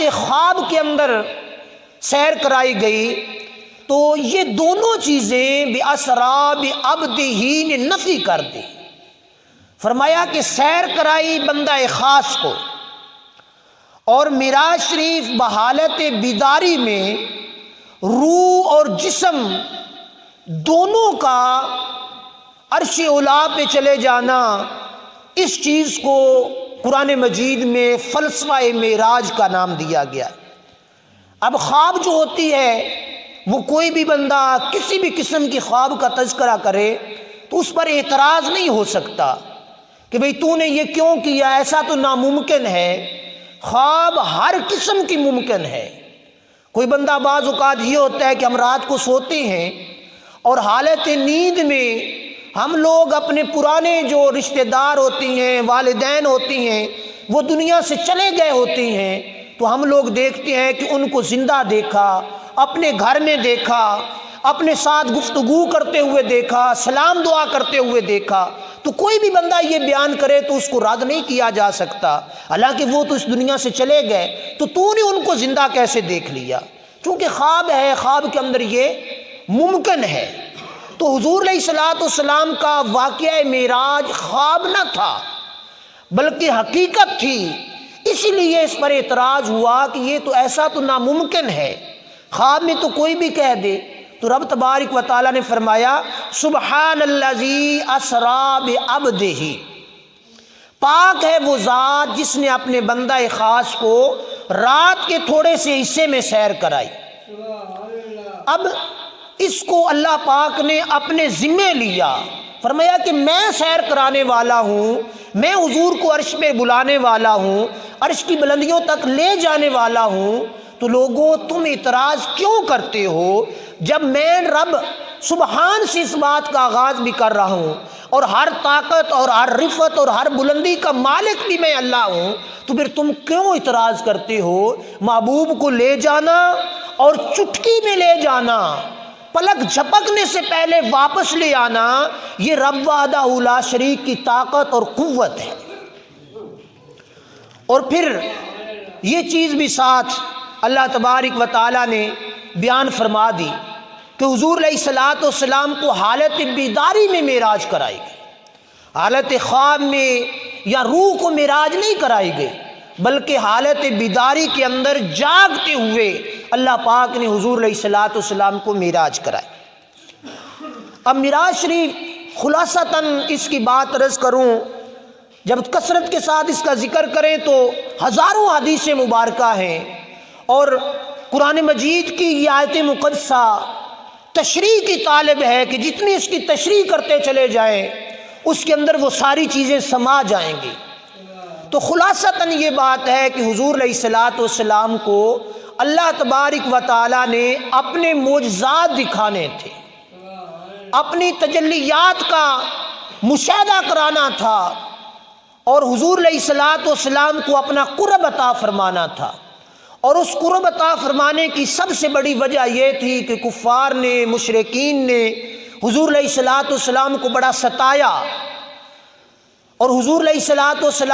حالت خواب کے اندر سیر کرائی گئی تو یہ دونوں چیزیں بِأَسْرَى بِعَبْدِهِ نے نفی کر دی۔ فرمایا کہ سیر کرائی بندہ خاص کو، اور معراج شریف بحالت بیداری میں روح اور جسم دونوں کا عرش اولا پہ چلے جانا، اس چیز کو قرآن مجید میں فلسفہ معراج کا نام دیا گیا۔ اب خواب جو ہوتی ہے وہ کوئی بھی بندہ کسی بھی قسم کی خواب کا تذکرہ کرے تو اس پر اعتراض نہیں ہو سکتا کہ بھئی تو نے یہ کیوں کیا، ایسا تو ناممکن ہے۔ خواب ہر قسم کی ممکن ہے۔ کوئی بندہ بعض اوقات یہ ہوتا ہے کہ ہم رات کو سوتے ہیں اور حالت نیند میں ہم لوگ اپنے پرانے جو رشتہ دار ہوتی ہیں، والدین ہوتی ہیں، وہ دنیا سے چلے گئے ہوتی ہیں، تو ہم لوگ دیکھتے ہیں کہ ان کو زندہ دیکھا، اپنے گھر میں دیکھا، اپنے ساتھ گفتگو کرتے ہوئے دیکھا، سلام دعا کرتے ہوئے دیکھا۔ تو کوئی بھی بندہ یہ بیان کرے تو اس کو رد نہیں کیا جا سکتا، حالانکہ وہ تو اس دنیا سے چلے گئے، تو نے ان کو زندہ کیسے دیکھ لیا؟ چونکہ خواب ہے، خواب کے اندر یہ ممکن ہے۔ تو حضور علیہ الصلوۃ والسلام کا واقعہ معراج خواب نہ تھا بلکہ حقیقت تھی، اسی لیے اس پر اعتراض ہوا کہ یہ تو ایسا تو ناممکن ہے، خواب میں تو کوئی بھی کہہ دے۔ تو رب تبارک و تعالیٰ نے فرمایا سبحان الذی اسری بعبدہ، پاک ہے وہ ذات جس نے اپنے بندہ خاص کو رات کے تھوڑے سے حصے میں سیر کرائی۔ اب اس کو اللہ پاک نے اپنے ذمے لیا، فرمایا کہ میں سیر کرانے والا ہوں، میں حضور کو عرش پہ بلانے والا ہوں، عرش کی بلندیوں تک لے جانے والا ہوں۔ تو لوگوں تم اعتراض کیوں کرتے ہو جب میں رب سبحان سے اس بات کا آغاز بھی کر رہا ہوں، اور ہر طاقت اور ہر رفت اور ہر بلندی کا مالک بھی میں اللہ ہوں، تو پھر تم کیوں اعتراض کرتے ہو؟ محبوب کو لے جانا اور چٹکی میں لے جانا، پلک جھپکنے سے پہلے واپس لے آنا، یہ رب وحدہ لا شریک کی طاقت اور قوت ہے۔ اور پھر یہ چیز بھی ساتھ اللہ تبارک و تعالیٰ نے بیان فرما دی کہ حضور علیہ الصلوۃ والسلام کو حالت بیداری میں معراج کرائی گئی، حالت خواب میں یا روح کو معراج نہیں کرائی گئی، بلکہ حالت بیداری کے اندر جاگتے ہوئے اللہ پاک نے حضور علیہ الصلوۃ والسلام کو معراج کرائی۔ اب معراج شریف خلاصتاً اس کی بات عرض کروں، جب کثرت کے ساتھ اس کا ذکر کریں تو ہزاروں حدیث مبارکہ ہیں، اور قرآن مجید کی یہ آیت مقدسہ تشریح کی طالب ہے کہ جتنی اس کی تشریح کرتے چلے جائیں اس کے اندر وہ ساری چیزیں سما جائیں گی۔ تو خلاصتاً یہ بات ہے کہ حضور علیہ الصلوۃ والسلام کو اللہ تبارک و تعالیٰ نے اپنے معجزات دکھانے تھے، اپنی تجلیات کا مشاہدہ کرانا تھا، اور حضور علیہ الصلوۃ والسلام کو اپنا قرب عطا فرمانا تھا۔ اور اس قرب عطا فرمانے کی سب سے بڑی وجہ یہ تھی کہ کفار نے، مشرکین نے حضور علیہ الصلوۃ والسلام کو بڑا ستایا، اور حضور علیہ الصلوۃ والسلام